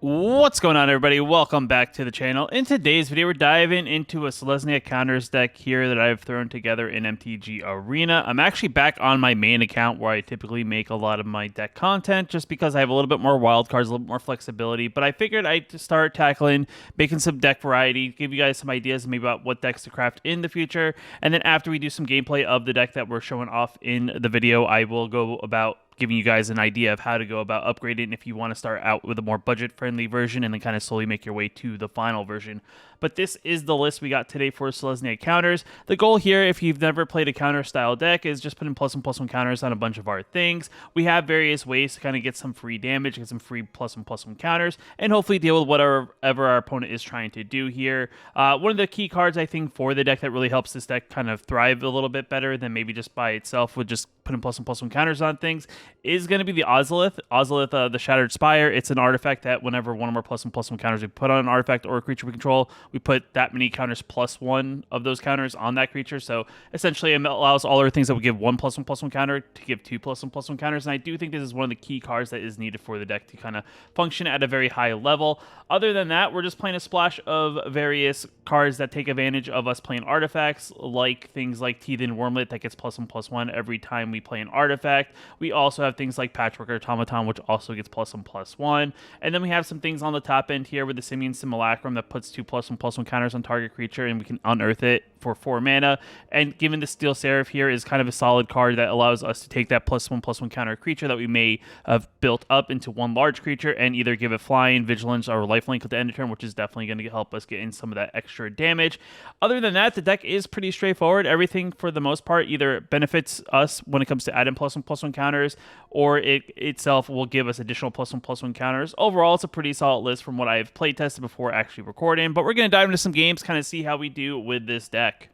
What's going on, everybody? Welcome back to the channel. In today's video, we're diving into a Selesnya Counters deck here that I've thrown together in MTG Arena. I'm actually back on my main account where I typically make a lot of my deck content just because I have a little bit more wild cards, a little bit more flexibility. But I figured I'd start tackling, making some deck variety, give you guys some ideas maybe about what decks to craft in the future. And then after we do some gameplay of the deck that we're showing off in the video, I will go about giving you guys an idea of how to go about upgrading if you want to start out with a more budget-friendly version and then kind of slowly make your way to the final version. But this is the list we got today for Selesnya counters. The goal here, if you've never played a counter-style deck, is just putting +1/+1 counters on a bunch of our things. We have various ways to kind of get some free damage, get some free +1/+1 counters, and hopefully deal with whatever our opponent is trying to do here. One of the key cards, I think, for the deck that really helps this deck kind of thrive a little bit better than maybe just by itself with just putting +1/+1 counters on things is going to be the Ozolith. Ozolith, the Shattered Spire. It's an artifact that whenever one of our +1/+1 counters we put on an artifact or a creature we control, we put that many counters +1 of those counters on that creature. So essentially, it allows all our things that would give one +1/+1 counter to give two +1/+1 counters. And I do think this is one of the key cards that is needed for the deck to kind of function at a very high level. Other than that, we're just playing a splash of various cards that take advantage of us playing artifacts, like things like Teethen Wormlet that gets +1/+1 every time we play an artifact. We also have things like Patchwork Automaton, which also gets +1/+1. And then we have some things on the top end here with the Simian Simulacrum that puts two +1/+1 counters on target creature, and we can unearth it for 4 mana. And given the Steel Seraph here is kind of a solid card that allows us to take that +1/+1 counter creature that we may have built up into one large creature and either give it flying, vigilance, or lifelink at the end of turn, which is definitely going to help us get in some of that extra damage. Other than that, the deck is pretty straightforward. Everything, for the most part, either benefits us when it comes to adding +1/+1 counters, or it itself will give us additional +1/+1 counters. Overall, it's a pretty solid list from what I've play tested before actually recording, but we're going to dive into some games, kind of see how we do with this deck.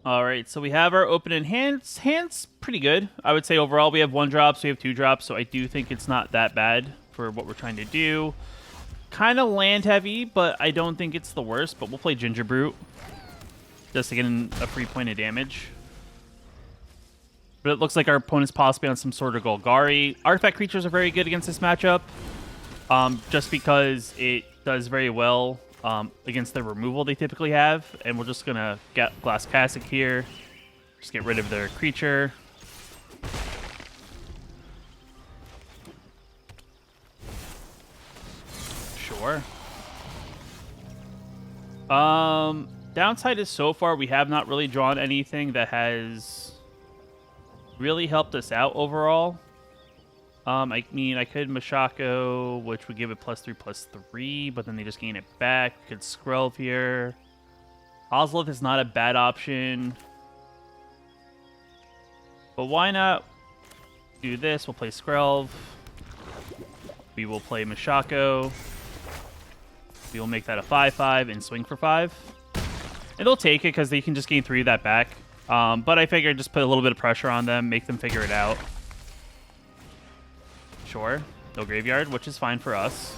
All right, so we have our opening hands. Hands pretty good. I would say overall we have 1 drops, we have 2 drops, so I do think it's not that bad for what we're trying to do. Kind of land heavy, but I don't think it's the worst, but we'll play Ginger Brute just to get in a free point of damage. But it looks like our opponent's possibly on some sort of Golgari. Artifact creatures are very good against this matchup, just because it does very well against the removal they typically have. And we're just going to get Glass Cassock here. Just get rid of their creature. Sure. Downside is so far we have not really drawn anything that has really helped us out overall. I mean, I could Mashako, which would give it +3/+3, but then they just gain it back. We could Skrelv here. Ozolith is not a bad option. But why not do this? We'll play Skrelv. We will play Mashako. We will make that a 5/5 and swing for 5. And they'll take it because they can just gain 3 of that back. But I figured just put a little bit of pressure on them, make them figure it out. Sure. No graveyard, which is fine for us.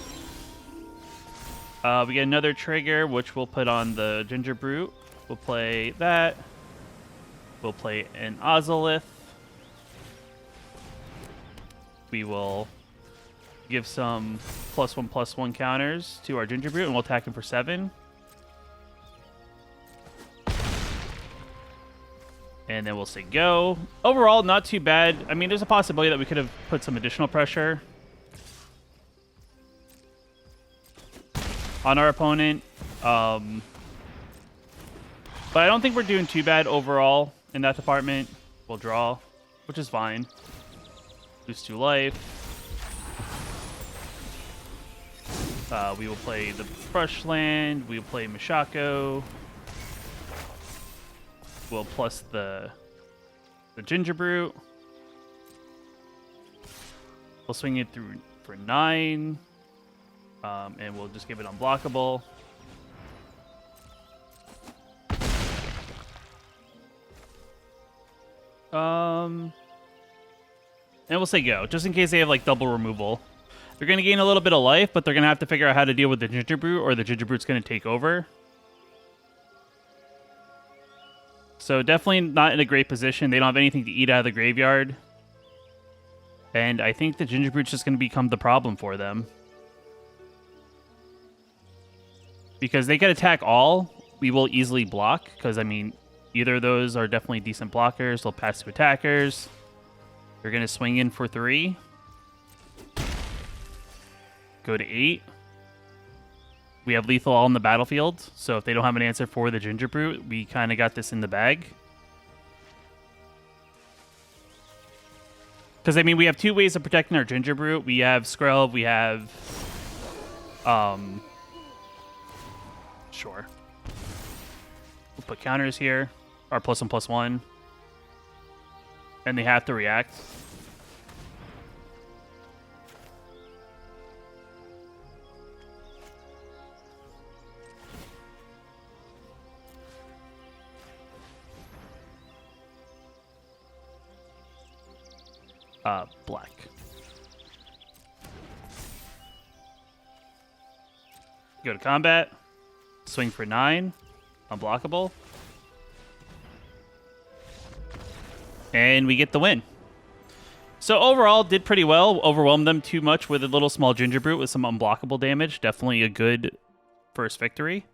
We get another trigger, which we'll put on the Ginger Brute. We'll play that. We'll play an Ozolith. We will give some +1/+1 counters to our Ginger Brute, and we'll attack him for 7. And then we'll say go. Overall, not too bad. I mean, there's a possibility that we could have put some additional pressure on our opponent. But I don't think we're doing too bad overall in that department. We'll draw, which is fine. Lose 2 life. We will play the Brush Land. We will play Mashako. We'll plus the Ginger Brute. We'll swing it through for 9. And we'll just give it unblockable. And we'll say go, just in case they have like double removal. They're going to gain a little bit of life, but they're going to have to figure out how to deal with the Ginger Brute, or the Ginger Brute's going to take over. So definitely not in a great position. They don't have anything to eat out of the graveyard. And I think the Ginger Brute's just going to become the problem for them. Because they can attack all, we will easily block. Because, I mean, either of those are definitely decent blockers. They'll pass to attackers. They're going to swing in for 3. Go to 8. We have lethal all in the battlefield. So if they don't have an answer for the Ginger Brute, we kind of got this in the bag. Because, I mean, we have 2 ways of protecting our Ginger Brute. We have Skrelv, we have... Sure. We'll put counters here. Our +1/+1. And they have to react. Black. Go to combat. Swing for 9. Unblockable. And we get the win. So overall, did pretty well. Overwhelmed them too much with a little small Ginger Brute with some unblockable damage. Definitely a good first victory.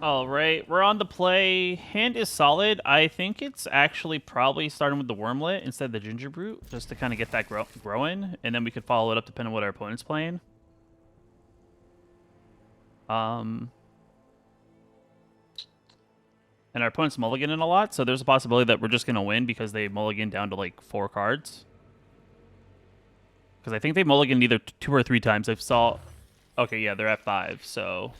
All right, we're on the play. Hand is solid. I think it's actually probably starting with the Wormlet instead of the Ginger Brute, just to kind of get that growing, and then we could follow it up depending on what our opponent's playing. And our opponent's mulliganing a lot, so there's a possibility that we're just going to win because they mulligan down to like 4 cards. Because I think they mulliganed either 2 or 3 times. I saw... Okay, yeah, they're at 5, so...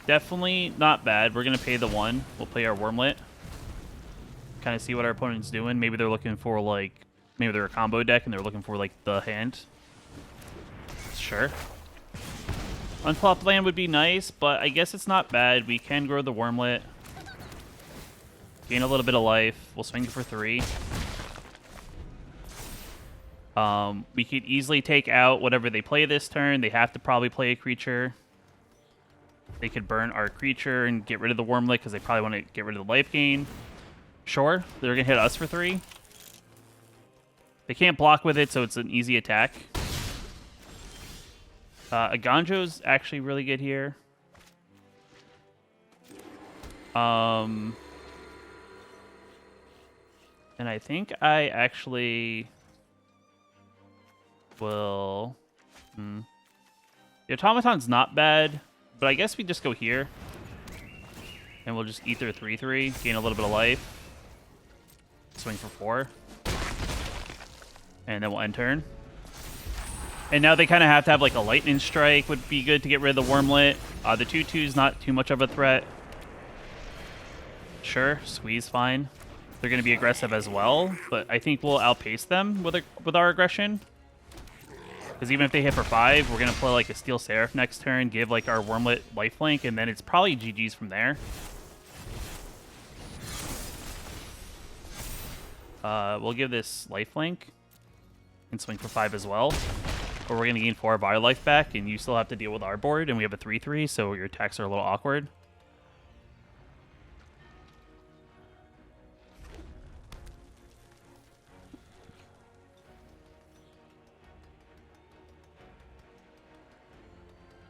Definitely not bad. We're going to pay the 1. We'll play our Wormlet. Kind of see what our opponent's doing. Maybe they're looking for, like... Maybe they're a combo deck and they're looking for, like, the hand. Sure. Unflopped land would be nice, but I guess it's not bad. We can grow the Wormlet. Gain a little bit of life. We'll swing for 3. We could easily take out whatever they play this turn. They have to probably play a creature. They could burn our creature and get rid of the Wormlet because they probably want to get rid of the life gain. Sure, they're going to hit us for 3. They can't block with it, so it's an easy attack. Aganjo's actually really good here. And I think I actually will... The Automaton's not bad. But I guess we just go here. And we'll just Ether 3/3, gain a little bit of life. Swing for 4. And then we'll end turn. And now they kind of have to have like a Lightning Strike would be good to get rid of the Wormlet. The 2/2's not too much of a threat. Sure, Squeeze fine. They're going to be aggressive as well, but I think we'll outpace them with our aggression. Because even if they hit for 5, we're going to play like a Steel Seraph next turn, give like our Wormlet lifelink, and then it's probably GG's from there. We'll give this lifelink and swing for 5 as well. Or we're going to gain 4 of our life back, and you still have to deal with our board, and we have a 3/3, so your attacks are a little awkward.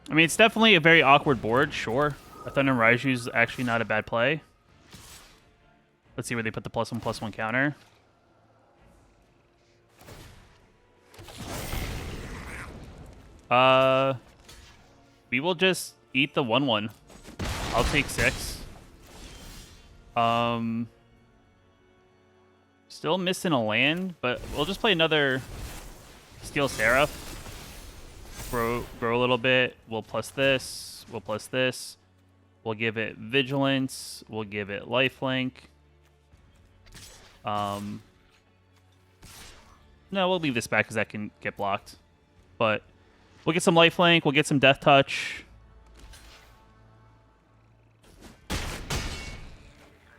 I mean, it's definitely a very awkward board, sure. A Thunder and Raiju's actually not a bad play. Let's see where they put the +1/+1 counter. We will just eat the 1/1. I'll take 6. Still missing a land, but we'll just play another Steel Seraph. Grow a little bit. We'll plus this. We'll plus this. We'll give it Vigilance. We'll give it Lifelink. No, we'll leave this back because that can get blocked. But we'll get some Lifelink. We'll get some Death Touch.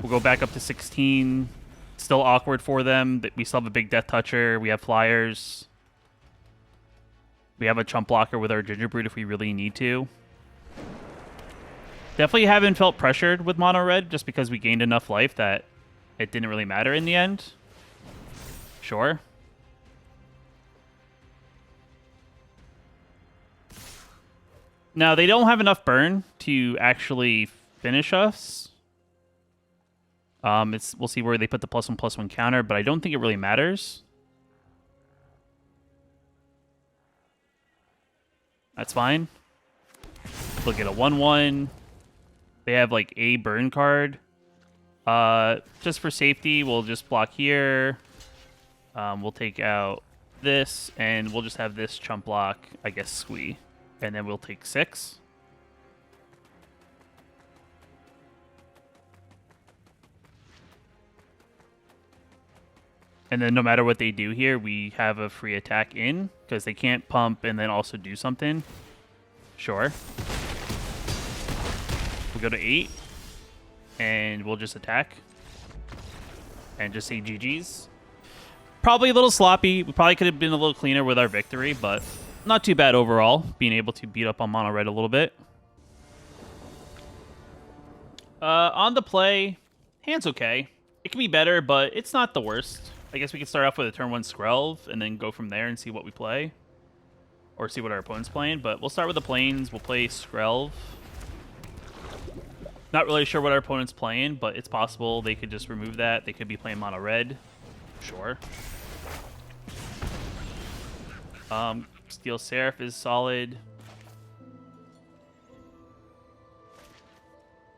We'll go back up to 16. Still awkward for them. We still have a big Death Toucher. We have Flyers. We have a Chump Blocker with our Ginger Brute if we really need to. Definitely haven't felt pressured with mono red just because we gained enough life that it didn't really matter in the end. Sure. Now, they don't have enough burn to actually finish us. We'll see where they put the +1/+1 counter, but I don't think it really matters. That's fine. They'll get a 1/1. They have like a burn card. Just for safety, we'll just block here. We'll take out this, and we'll just have this chump block, I guess, squee. And then we'll take 6. And then no matter what they do here, we have a free attack in, because they can't pump and then also do something. Sure. We'll go to 8, and we'll just attack. And just say GG's. Probably a little sloppy. We probably could have been a little cleaner with our victory, but not too bad overall, being able to beat up on mono red a little bit. On the play, hand's okay. It can be better, but it's not the worst. I guess we can start off with a turn 1 Skrelv and then go from there and see what we play. Or see what our opponent's playing, but we'll start with the plains. We'll play Skrelv. Not really sure what our opponent's playing, but it's possible they could just remove that. They could be playing mono red. Sure. Steel Seraph is solid.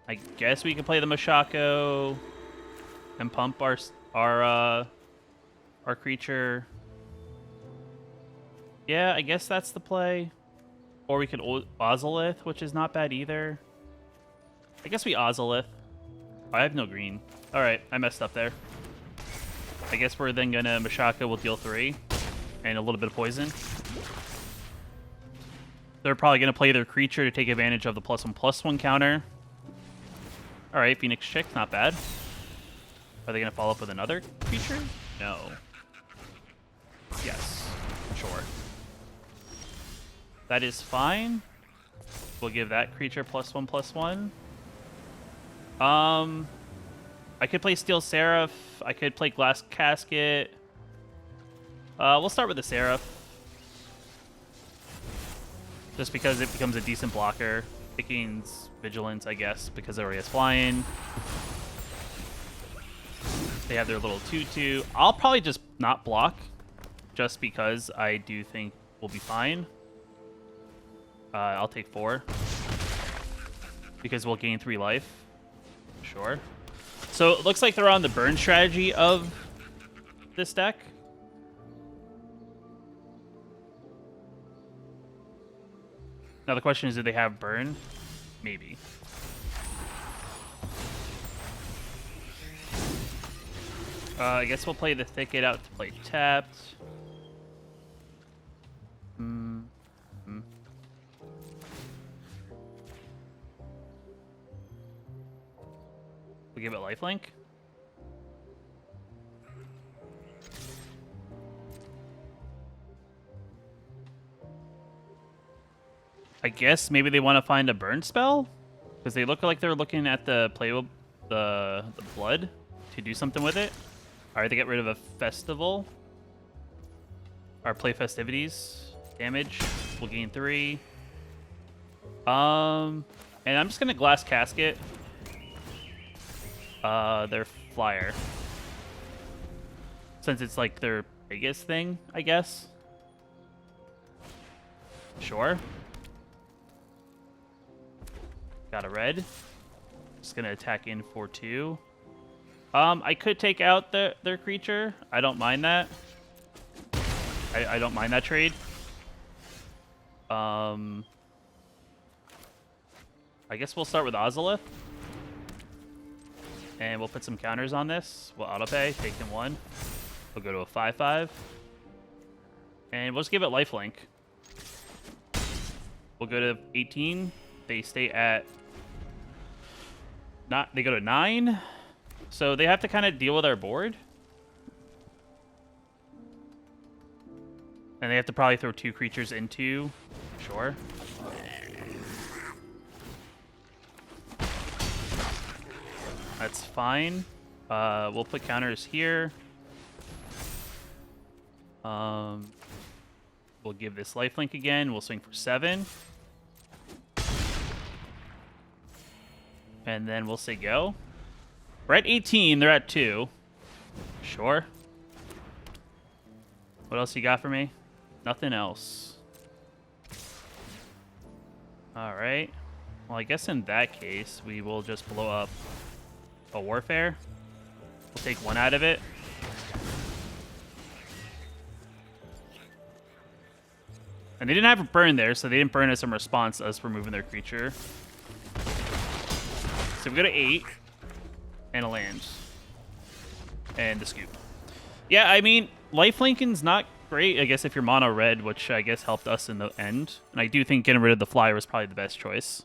I guess we can play the Mashako and pump our creature. Yeah, I guess that's the play. Or we could Ozolith, which is not bad either. I guess we Ozolith. I have no green. Alright, I messed up there. I guess we're then gonna Mashaka will deal 3. And a little bit of poison. They're probably gonna play their creature to take advantage of the +1/+1 counter. Alright, Phoenix Chick, not bad. Are they gonna follow up with another creature? No. Yes. Sure. That is fine. We'll give that creature +1/+1. I could play Steel Seraph. I could play Glass Casket. We'll start with the Seraph. Just because it becomes a decent blocker. It gains Vigilance, I guess, because it already has Flying. They have their little 2/2. I'll probably just not block, just because I do think we'll be fine. I'll take 4. Because we'll gain 3 life. Sure. So it looks like they're on the burn strategy of this deck. Now the question is, do they have burn? Maybe. I guess we'll play the Thicket out to play tapped. We give it lifelink. I guess maybe they want to find a burn spell, because they look like they're looking at the the blood to do something with it. All right, they get rid of a festival. Or play festivities. Damage. We'll gain 3. And I'm just gonna Glass Casket their flyer, since it's like their biggest thing, I guess. Sure. Got a red. Just gonna attack in for 2. I could take out their creature. I don't mind that. I don't mind that trade. I guess we'll start with Ozolith. And we'll put some counters on this. We'll autopay, take him 1. We'll go to a 5/5. And we'll just give it lifelink. We'll go to 18. They stay at... They go to 9. So they have to kind of deal with our board. And they have to probably throw 2 creatures into. Sure. That's fine. We'll put counters here. We'll give this lifelink again. We'll swing for 7. And then we'll say go. We're at 18. They're at 2. Sure. What else you got for me? Nothing else. All right. Well, I guess in that case, we will just blow up a Warfare. We'll take 1 out of it. And they didn't have a burn there, so they didn't burn us in response to us removing their creature. So we go to 8. And a land. And the scoop. Yeah, I mean, Lifelinken's not great, I guess, if you're mono red, which I guess helped us in the end. And I do think getting rid of the flyer was probably the best choice.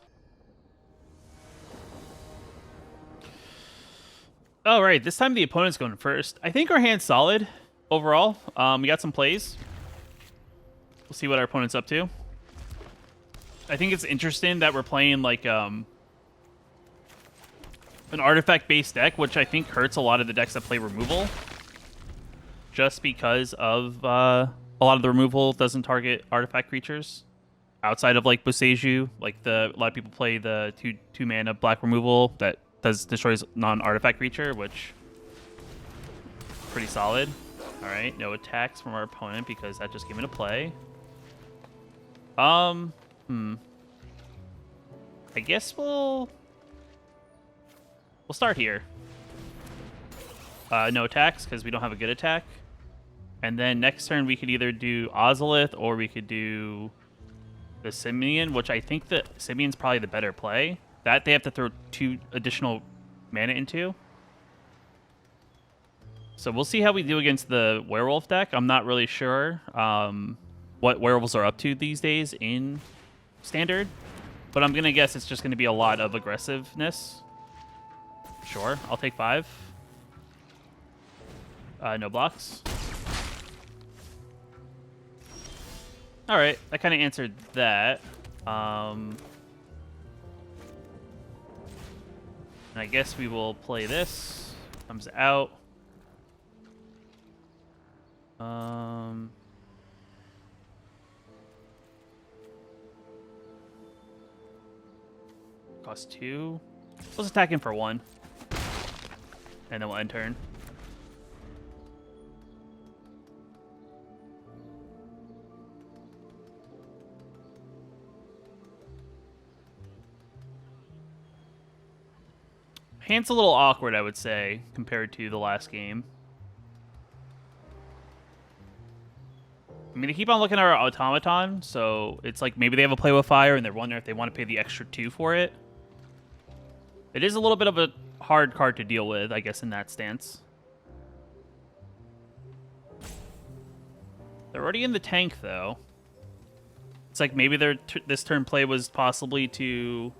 All right, this time the opponent's going first. I think our hand's solid overall. We got some plays. We'll see what our opponent's up to. I think it's interesting that we're playing like an artifact-based deck, which I think hurts a lot of the decks that play removal. Just because of a lot of the removal doesn't target artifact creatures. Outside of like Boseiju, like a lot of people play the two mana black removal that destroys non-artifact creature, which pretty solid. All right, no attacks from our opponent because that just came into play. I guess we'll start here. No attacks because we don't have a good attack. And then next turn we could either do Ozolith or we could do the Simian, which I think the Simian's probably the better play. That they have to throw 2 additional mana into. So we'll see how we do against the werewolf deck. I'm not really sure what werewolves are up to these days in Standard. But I'm going to guess it's just going to be a lot of aggressiveness. Sure, I'll take 5. No blocks. All right, that kind of answered that. And I guess we will play this. Comes out. Cost 2. Let's attack him for 1. And then we'll end turn. Hand's a little awkward, I would say, compared to the last game. I mean, they keep on looking at our automaton, so it's like maybe they have a play with fire and they're wondering if they want to pay the extra 2 for it. It is a little bit of a hard card to deal with, I guess, in that stance. They're already in the tank, though. It's like maybe this turn play was possibly to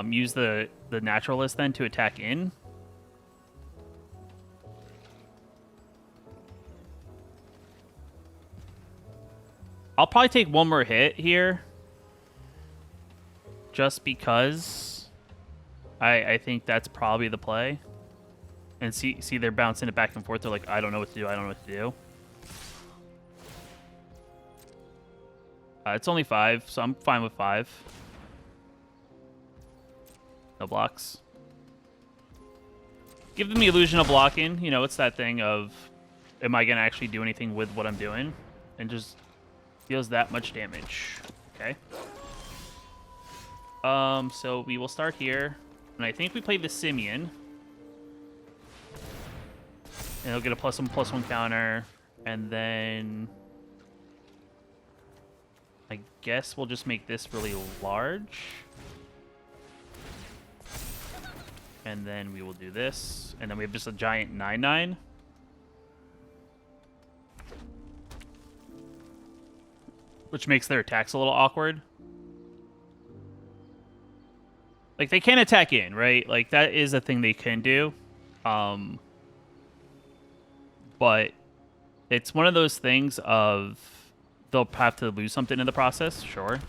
use the naturalist then to attack in. I'll probably take 1 more hit here. Just because I think that's probably the play. And see they're bouncing it back and forth. They're like, I don't know what to do, I don't know what to do. It's only 5, so I'm fine with 5. No blocks. Give them the illusion of blocking. You know, it's that thing of, am I going to actually do anything with what I'm doing? And just deals that much damage. Okay. So we will start here. And I think we played the Simian. And he'll get a +1/+1 counter. And then I guess we'll just make this really large. And then we will do this. And then we have just a giant 9/9. Which makes their attacks a little awkward. Like, they can attack in, right? Like, that is a thing they can do. But it's one of those things of they'll have to lose something in the process, sure.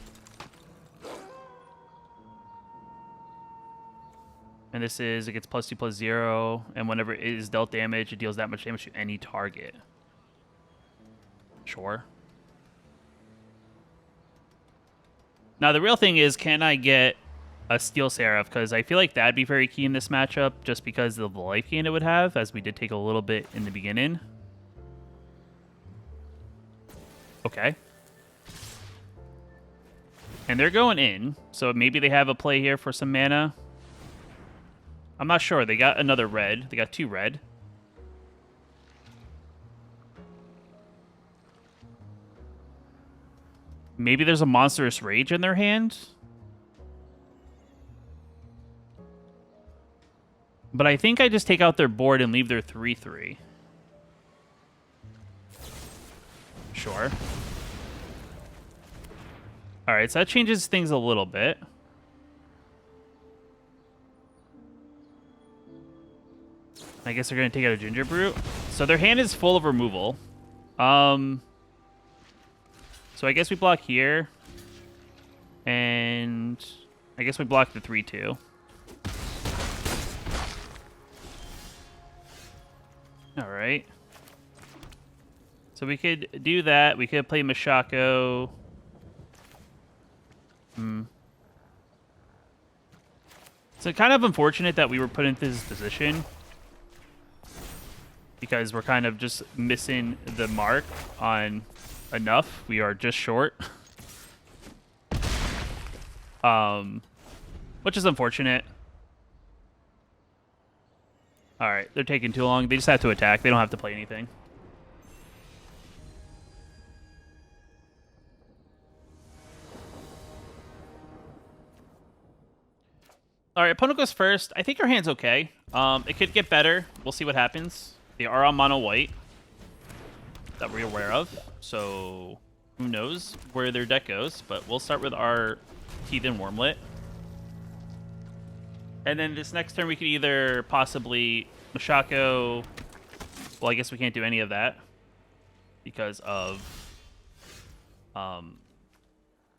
And this is, it gets +2/+0, and whenever it is dealt damage, it deals that much damage to any target. Sure. Now, the real thing is, can I get a Steel Seraph? Because I feel like that'd be very key in this matchup, just because of the life gain it would have, as we did take a little bit in the beginning. Okay. And they're going in, so maybe they have a play here for some mana. I'm not sure. They got another red. They got 2 red. Maybe there's a Monstrous Rage in their hand. But I think I just take out their board and leave their 3/3. Sure. Alright, so that changes things a little bit. I guess they're going to take out a Ginger Brute. So their hand is full of removal. So I guess we block here. And I guess we block the 3/2. Alright. So we could do that. We could play Mashako. So kind of unfortunate that we were put into this position, because we're kind of just missing the mark on enough. We are just short. Which is unfortunate. Alright, they're taking too long. They just have to attack. They don't have to play anything. Alright, opponent goes first. I think our hand's okay. It could get better. We'll see what happens. They are on mono white that we're aware of. So who knows where their deck goes. But we'll start with our Heathen Wormlet. And then this next turn we could either possibly Mashako. Well, I guess we can't do any of that because of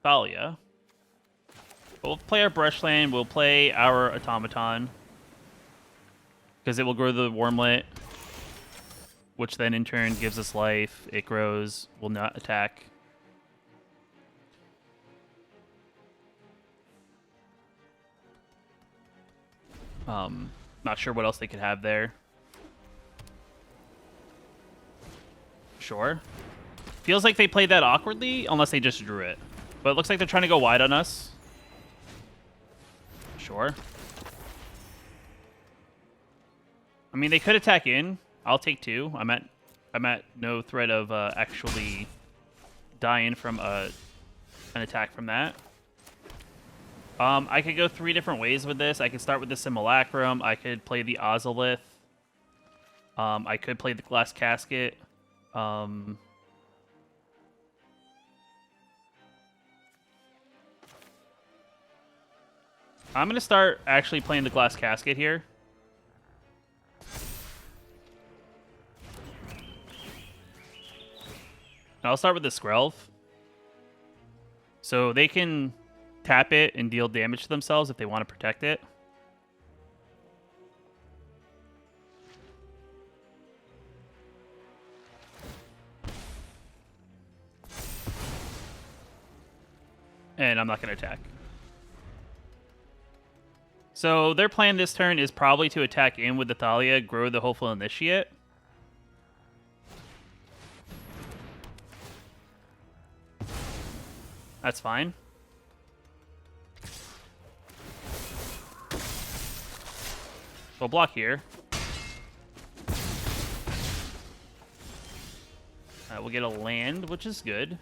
Thalia. But we'll play our Brushland. We'll play our Automaton because it will grow the Wormlet, which then in turn gives us life. It grows, will not attack. Not sure what else they could have there. Sure. Feels like they played that awkwardly, unless they just drew it. But it looks like they're trying to go wide on us. Sure. I mean, they could attack in. I'll take 2. I'm at no threat of actually dying from an attack from that. I could go 3 different ways with this. I could start with the Simulacrum. I could play the Ozolith. I could play the Glass Casket. I'm going to start actually playing the Glass Casket here. I'll start with the Skrelv. So they can tap it and deal damage to themselves if they want to protect it. And I'm not going to attack. So their plan this turn is probably to attack in with the Thalia, grow the Hopeful Initiate. That's fine. We'll block here. We'll get a land, which is good.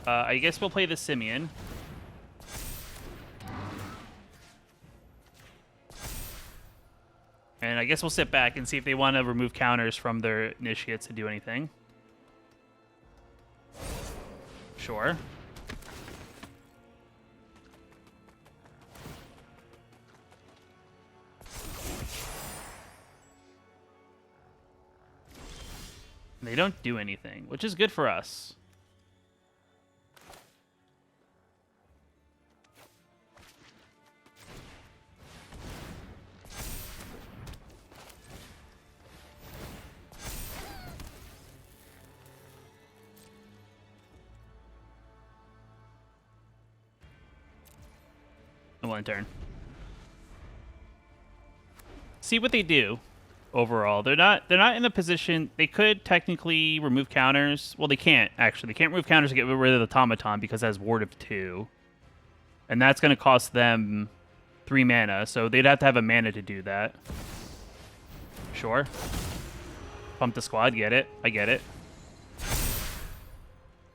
I guess we'll play the Simian. And I guess we'll sit back and see if they want to remove counters from their initiates to do anything. Sure. They don't do anything, which is good for us. We'll end turn. See what they do. Overall, they're not in a position. They could technically remove counters. Well, they can't actually. They can't remove counters to get rid of the automaton because it has Ward of 2, and that's going to cost them 3 mana. So they'd have to have a mana to do that. Sure. Pump the squad. Get it? I get it.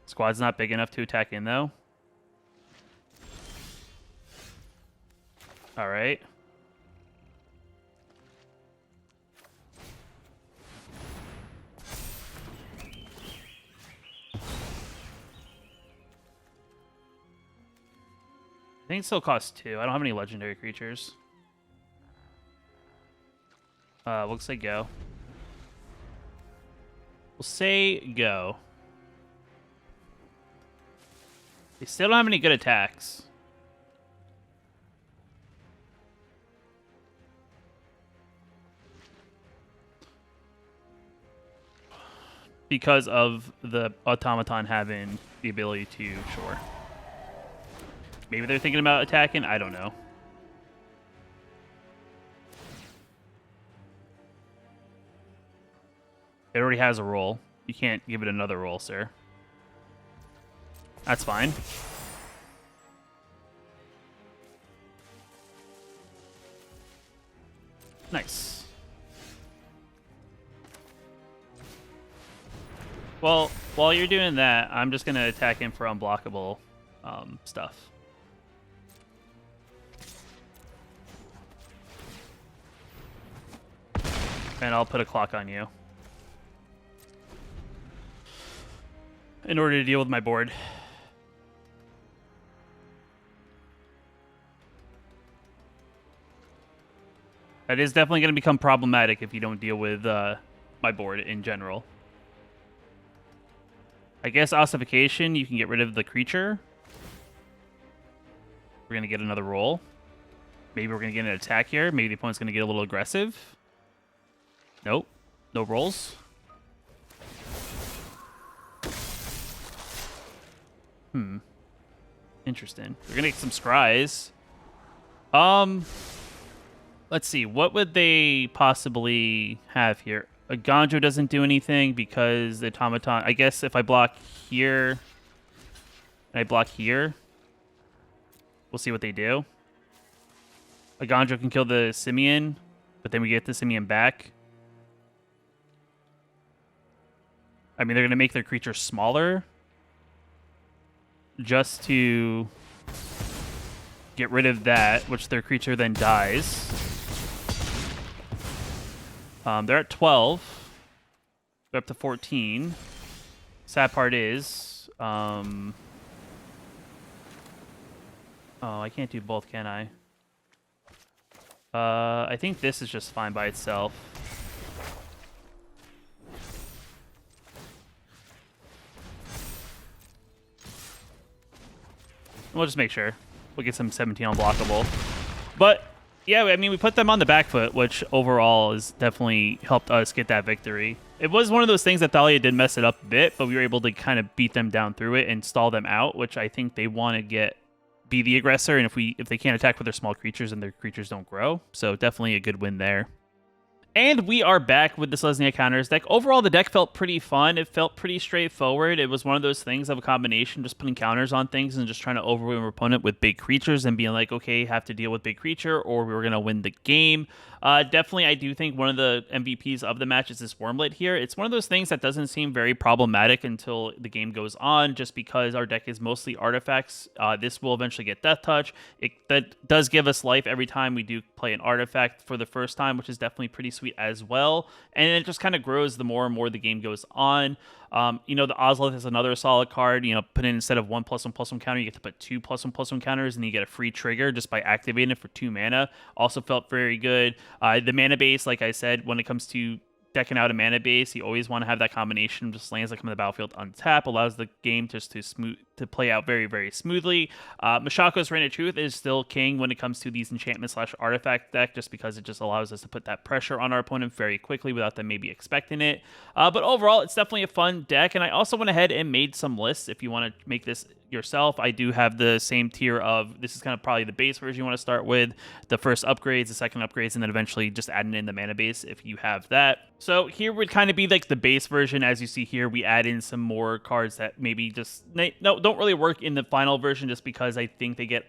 Squad's not big enough to attack in though. All right. I think it still costs 2. I don't have any legendary creatures. Looks like go. We'll say go. They still don't have any good attacks. Because of the automaton having the ability to, sure. Maybe they're thinking about attacking. I don't know. It already has a roll. You can't give it another roll, sir. That's fine. Nice. Well, while you're doing that, I'm just going to attack him for unblockable stuff. And I'll put a clock on you in order to deal with my board. That is definitely going to become problematic if you don't deal with my board in general. I guess ossification, you can get rid of the creature. We're going to get another roll. Maybe we're going to get an attack here. Maybe the opponent's going to get a little aggressive. Nope. No rolls. Interesting. We're going to get some scries. Let's see. What would they possibly have here? A Gonjo doesn't do anything because the automaton... I guess if I block here and I block here, we'll see what they do. A Gonjo can kill the Simian, but then we get the Simian back. I mean, they're going to make their creature smaller just to get rid of that, which their creature then dies. They're at 12. They're up to 14. Sad part is... oh, I can't do both, can I? I think this is just fine by itself. We'll just make sure. We'll get some 17 unblockable. But, yeah, I mean, we put them on the back foot, which overall has definitely helped us get that victory. It was one of those things that Thalia did mess it up a bit, but we were able to kind of beat them down through it and stall them out, which I think they want to be the aggressor, and if they can't attack with their small creatures, then their creatures don't grow. So definitely a good win there. And we are back with the Selesnya Counters deck. Overall, the deck felt pretty fun. It felt pretty straightforward. It was one of those things of a combination, just putting counters on things and just trying to overwhelm your opponent with big creatures and being like, okay, have to deal with big creature or we were going to win the game. Definitely, I do think one of the MVPs of the match is this Wormlet here. It's one of those things that doesn't seem very problematic until the game goes on, just because our deck is mostly artifacts. This will eventually get Death Touch. That does give us life every time we do play an artifact for the first time, which is definitely pretty sweet as well. And it just kind of grows the more and more the game goes on. You know, the Ozolith is another solid card. You know, put in instead of 1+1/+1 counter, you get to put 2+1/+1 counters, and you get a free trigger just by activating it for 2 mana. Also felt very good. The mana base, like I said, when it comes to decking out a mana base, you always want to have that combination of just lands that come in the battlefield untap, allows the game just to to play out very, very smoothly. Mashako's Reign of Truth is still king when it comes to these enchantment/artifact deck, just because it just allows us to put that pressure on our opponent very quickly without them maybe expecting it. But overall, it's definitely a fun deck, and I also went ahead and made some lists if you want to make this yourself. I do have the same tier of, this is kind of probably the base version you want to start with, the first upgrades, the second upgrades, and then eventually just adding in the mana base if you have that. So here would kind of be like the base version. As you see here, we add in some more cards that maybe just don't really work in the final version, just because I think they get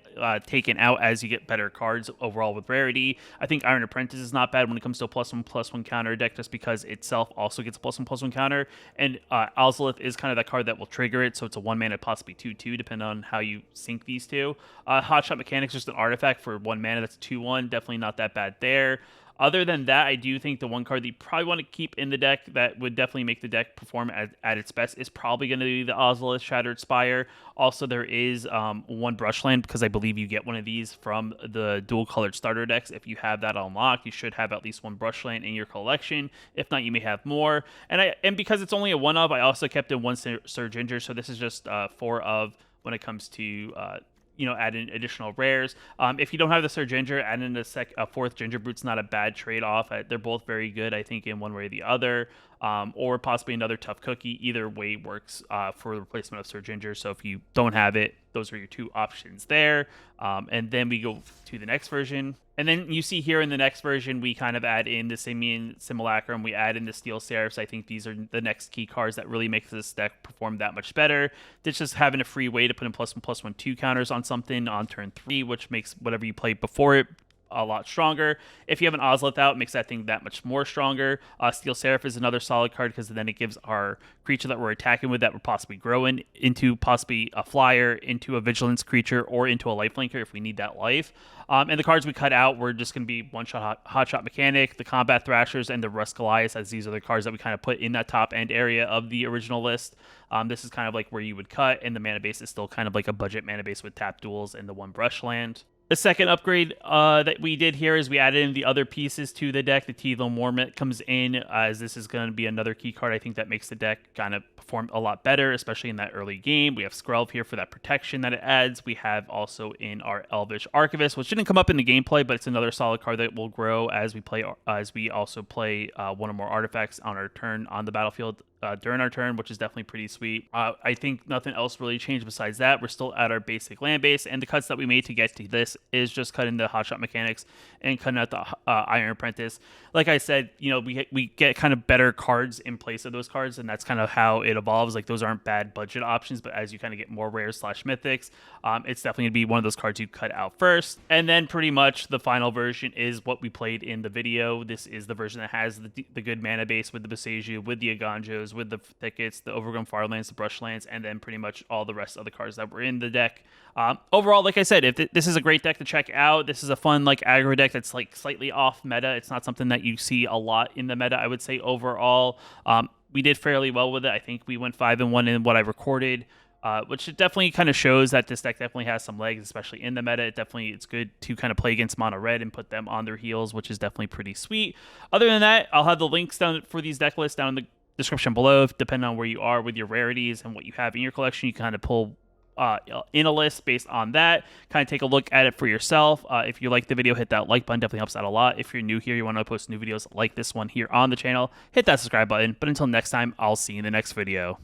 taken out as you get better cards overall with rarity. I think Iron Apprentice is not bad when it comes to a +1/+1 counter deck, just because itself also gets a +1/+1 counter, and Ozolith is kind of that card that will trigger it, so it's a 1 mana, possibly 2/2, depending on how you sync these two. Hotshot Mechanics is just an artifact for 1 mana, that's 2/1, definitely not that bad there. Other than that, I do think the one card that you probably want to keep in the deck that would definitely make the deck perform at its best is probably going to be the Ozolith Shattered Spire. Also, there is one Brushland, because I believe you get one of these from the dual-colored starter decks. If you have that unlocked, you should have at least one Brushland in your collection. If not, you may have more. And because it's only a one-of, I also kept in one Sir Ginger, so this is just 4 of when it comes to add in additional rares. If you don't have the Sir Ginger, add in a 4th Ginger Brute's not a bad trade-off. They're both very good, I think, in one way or the other. Or possibly another Tough Cookie. Either way works for the replacement of Sir Ginger. So if you don't have it, those are your 2 options there. And then we go to the next version. And then you see here in the next version, we kind of add in the Simian Simulacrum. We add in the Steel Seraphs. I think these are the next key cards that really make this deck perform that much better. It's just having a free way to put in +1/+1/2 counters on something on turn 3, which makes whatever you play before it a lot stronger. If you have an Ozolith out, it makes that thing that much more stronger. Steel Seraph is another solid card, because then it gives our creature that we're attacking with that we're possibly growing into possibly a flyer, into a vigilance creature, or into a lifelinker if we need that life. And the cards we cut out, we're just going to be one-shot Hotshot Mechanic, the Combat Thrashers, and the Rust Goliath, as these are the cards that we kind of put in that top end area of the original list. This is kind of like where you would cut, and the mana base is still kind of like a budget mana base with tap duels and the 1 Brushland. The second upgrade that we did here is we added in the other pieces to the deck. The Teedlum Wormet comes in, as this is going to be another key card I think that makes the deck kind of perform a lot better, especially in that early game. We have Skrelv here for that protection that it adds. We have also in our Elvish Archivist, which didn't come up in the gameplay, but it's another solid card that will grow as we also play 1 or more artifacts on our turn on the battlefield. During our turn, which is definitely pretty sweet. I think nothing else really changed besides that. We're still at our basic land base, and the cuts that we made to get to this is just cutting the Hotshot Mechanics and cutting out the Iron Apprentice. Like I said, we get kind of better cards in place of those cards, and that's kind of how it evolves. Like, those aren't bad budget options, but as you kind of get more rares / mythics, it's definitely going to be one of those cards you cut out first. And then pretty much the final version is what we played in the video. This is the version that has the good mana base with the Boseiju, with the Aganjos, with the Thickets, the Overgrown Farlands, the Brushlands, and then pretty much all the rest of the cards that were in the deck. Overall, like I said, this is a great deck to check out. This is a fun aggro deck that's slightly off meta. It's not something that you see a lot in the meta, I would say. Overall, we did fairly well with it. I think we went 5-1 in what I recorded, which definitely kind of shows that this deck definitely has some legs, especially in the meta. It's good to kind of play against mono red and put them on their heels, which is definitely pretty sweet. Other than that, I'll have the links down for these deck lists down in the description below. Depending on where you are with your rarities and what you have in your collection, you kind of pull in a list based on that. Kind of take a look at it for yourself. If you like the video, hit that like button. Definitely helps out a lot. If you're new here, you want to post new videos like this one here on the channel, hit that subscribe button. But until next time, I'll see you in the next video.